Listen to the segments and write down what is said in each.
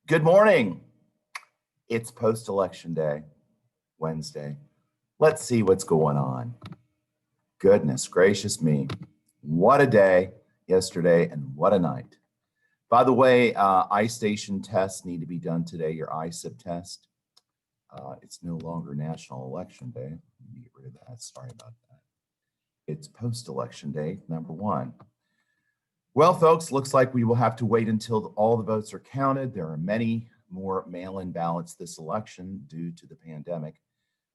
Good morning. It's post-election day, Wednesday. Let's see what's going on. Goodness gracious me. What a day yesterday and what a night. By the way, iStation tests need to be done today, your ISIP test. It's no longer National Election Day. Let me get rid of that. Sorry about that. It's post-election day, number one. Well, folks, looks like we will have to wait until all the votes are counted. There are many more mail-in ballots this election due to the pandemic.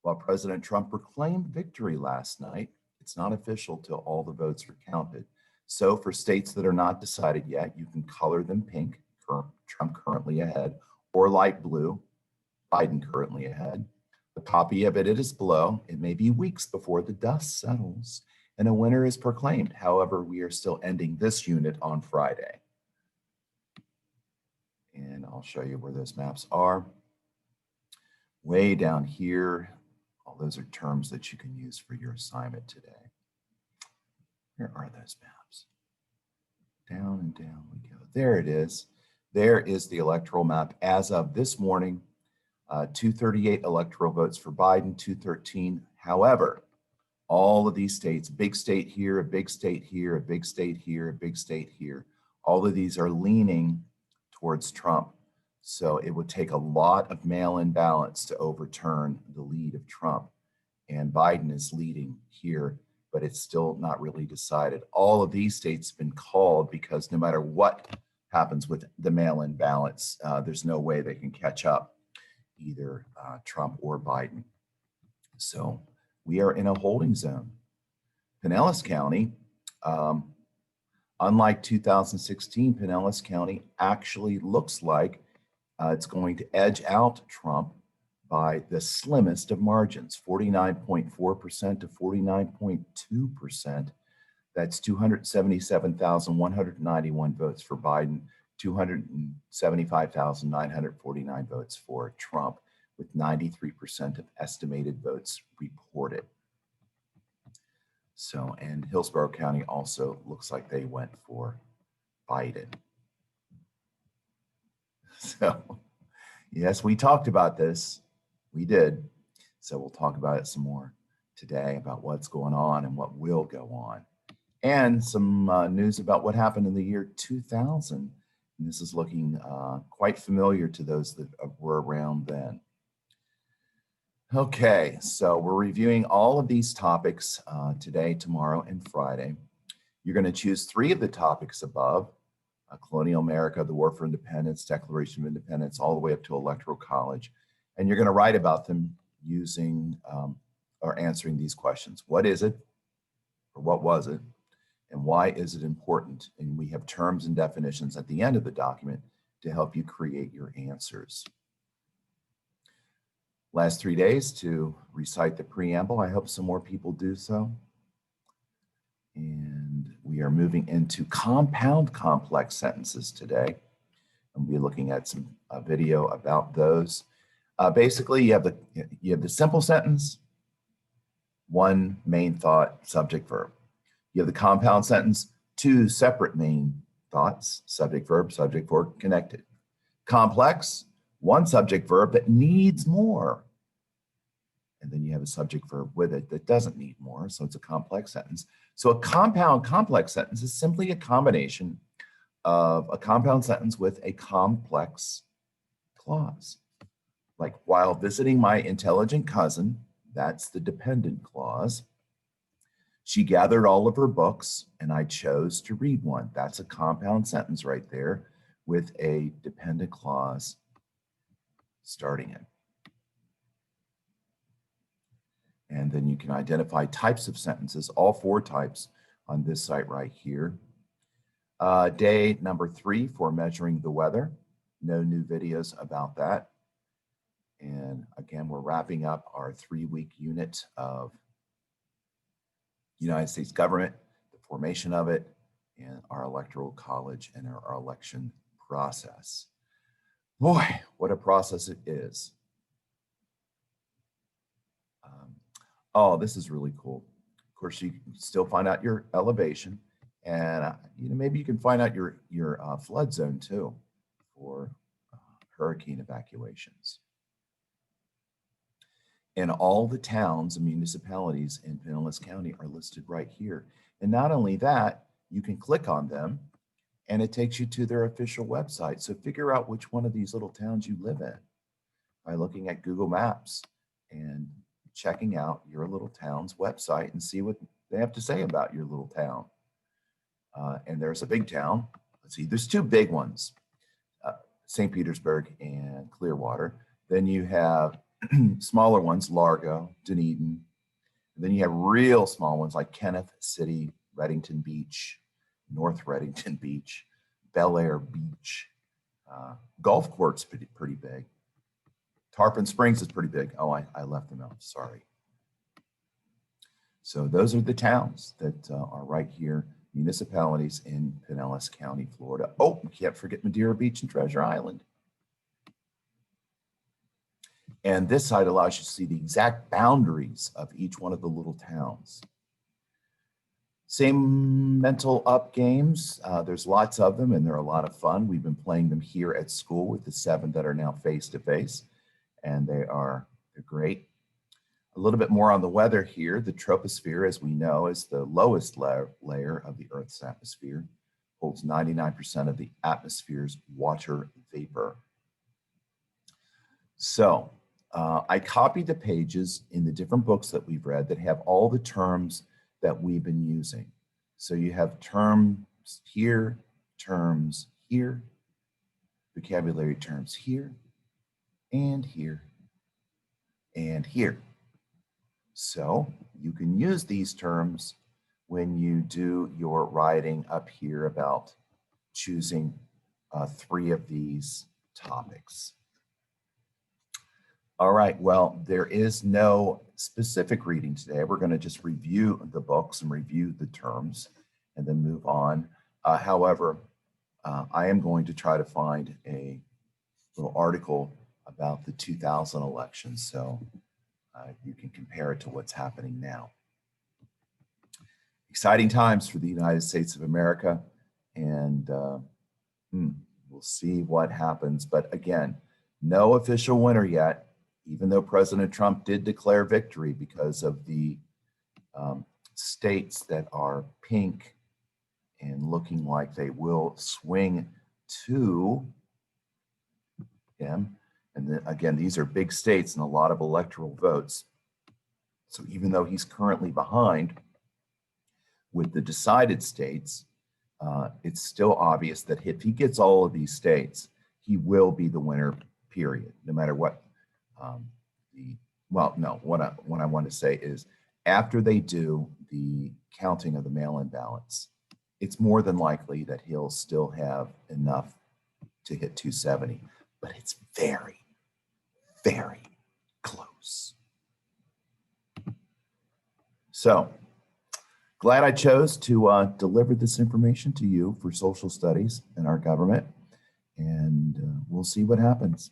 While President Trump proclaimed victory last night, it's not official till all the votes are counted. So for states that are not decided yet, you can color them pink, Trump currently ahead, or light blue, Biden currently ahead. A copy of it is below. It may be weeks before the dust settles and a winner is proclaimed. However, we are still ending this unit on Friday. And I'll show you where those maps are. Way down here, all those are terms that you can use for your assignment today. Where are those maps? Down and down we go. There it is. There is the electoral map as of this morning. 238 electoral votes for Biden, 213. However, all of these states, big state here, a big state here, a big state here, a big state here, all of these are leaning towards Trump. So it would take a lot of mail-in ballots to overturn the lead of Trump. And Biden is leading here, but it's still not really decided. All of these states have been called because no matter what happens with the mail-in ballots, there's no way they can catch up, either Trump or Biden. So we are in a holding zone. Pinellas County, unlike 2016, Pinellas County actually looks like it's going to edge out Trump by the slimmest of margins, 49.4% to 49.2%. That's 277,191 votes for Biden, 275,949 votes for Trump, with 93% of estimated votes reported. So, and Hillsborough County also looks like they went for Biden. So, yes, we talked about this. We did. So we'll talk about it some more today about what's going on and what will go on. And some news about what happened in the year 2000. And this is looking quite familiar to those that were around then. Okay, so we're reviewing all of these topics today, tomorrow, and Friday. You're going to choose 3 of the topics above: colonial America, the War for Independence, Declaration of Independence, all the way up to Electoral College. And you're going to write about them using or answering these questions. What is it? Or what was it? And why is it important? And we have terms and definitions at the end of the document to help you create your answers. Last 3 days to recite the preamble. I hope some more people do so. And we are moving into compound complex sentences today. And we'll be looking at some video about those. Basically, you have the simple sentence, one main thought, subject, verb. You have the compound sentence, 2 separate main thoughts, subject, verb, connected. Complex, 1 subject, verb that needs more. And then you have a subject, verb with it that doesn't need more. So it's a complex sentence. So a compound complex sentence is simply a combination of a compound sentence with a complex clause. Like, while visiting my intelligent cousin, that's the dependent clause. She gathered all of her books and I chose to read one. That's a compound sentence right there with a dependent clause starting it. And then you can identify types of sentences, all 4 types on this site right here. Day number 3 for measuring the weather. No new videos about that. And again, we're wrapping up our 3-week unit of United States government, the formation of it, and our electoral college and our election process. Boy, what a process it is. Oh, this is really cool. Of course, you can still find out your elevation, and maybe you can find out your flood zone too for hurricane evacuations. And all the towns and municipalities in Pinellas County are listed right here. And not only that, you can click on them and it takes you to their official website. So figure out which one of these little towns you live in by looking at Google Maps and checking out your little town's website and see what they have to say about your little town. And there's a big town. Let's see, there's two big ones, St. Petersburg and Clearwater. Then you have smaller ones, Largo, Dunedin. And then you have real small ones like Kenneth City, Reddington Beach, North Reddington Beach, Bel Air Beach. Gulfport's pretty big. Tarpon Springs is pretty big. Oh, I left them out, sorry. So those are the towns that are right here, municipalities in Pinellas County, Florida. Oh, we can't forget Madeira Beach and Treasure Island. And this site allows you to see the exact boundaries of each one of the little towns. Same mental up games. There's lots of them and they're a lot of fun. We've been playing them here at school with the 7 that are now face-to-face, and they're great. A little bit more on the weather here. The troposphere, as we know, is the lowest layer of the Earth's atmosphere, holds 99% of the atmosphere's water vapor. So I copied the pages in the different books that we've read that have all the terms that we've been using. So you have terms here, vocabulary terms here, and here, and here. So you can use these terms when you do your writing up here about choosing 3 of these topics. All right, well, there is no specific reading today. We're going to just review the books and review the terms and then move on. However, I am going to try to find a little article about the 2000 election, so you can compare it to what's happening now. Exciting times for the United States of America, and we'll see what happens. But again, no official winner yet, even though President Trump did declare victory because of the states that are pink and looking like they will swing to him. And then again, these are big states and a lot of electoral votes. So even though he's currently behind with the decided states, it's still obvious that if he gets all of these states, he will be the winner, period, no matter what. What I want to say is after they do the counting of the mail-in ballots, it's more than likely that he'll still have enough to hit 270, but it's very, very close. So glad I chose to deliver this information to you for social studies in our government, and we'll see what happens.